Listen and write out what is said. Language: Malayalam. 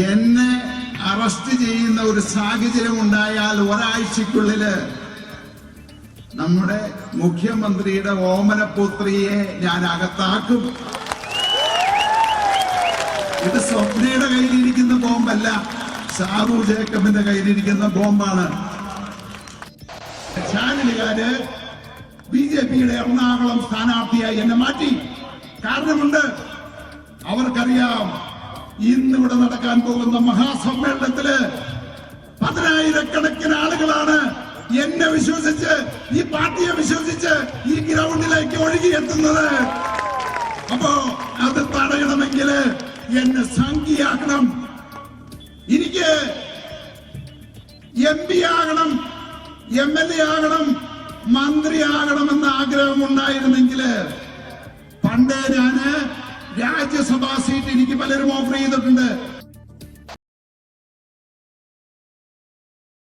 എന്നെ അറസ്റ്റ് ചെയ്യുന്ന ഒരു സാഹചര്യം ഉണ്ടായാൽ ഒരാഴ്ചക്കുള്ളില് നമ്മുടെ മുഖ്യമന്ത്രിയുടെ ഓമനപുത്രിയെ ഞാൻ അകത്താക്കും. ഇത് സ്വപ്നയുടെ കയ്യിലിരിക്കുന്ന ബോംബല്ല, ഷാറു ജേക്കബിന്റെ കയ്യിലിരിക്കുന്ന ബോംബാണ്. ചാനലുകാര് ബിജെപിയുടെ എറണാകുളം സ്ഥാനാർത്ഥിയായി എന്നെ മാറ്റി. കാരണമുണ്ട്. അവർക്കറിയാം ഇന്നിവിടെ നടക്കാൻ പോകുന്ന മഹാസമ്മേളനത്തില് 10,000-കണക്കിന് ആളുകളാണ് എന്നെ വിശ്വസിച്ച്, ഈ പാർട്ടിയെ വിശ്വസിച്ച് ഈ ഗ്രൗണ്ടിലേക്ക് ഒഴുകിയെത്തുന്നത്. അപ്പോ അത് തടയണമെങ്കിൽ എന്നെ സംഖ്യയാക്കണം. എനിക്ക് MP ആകണം, MLA ആകണം, മന്ത്രിയാകണമെന്ന ആഗ്രഹമുണ്ടായിരുന്നെങ്കിൽ പണ്ടേ ഞാന് രാജ്യസഭാ സീറ്റ് എനിക്ക് പലരും ഓഫർ ചെയ്തിട്ടുണ്ട്.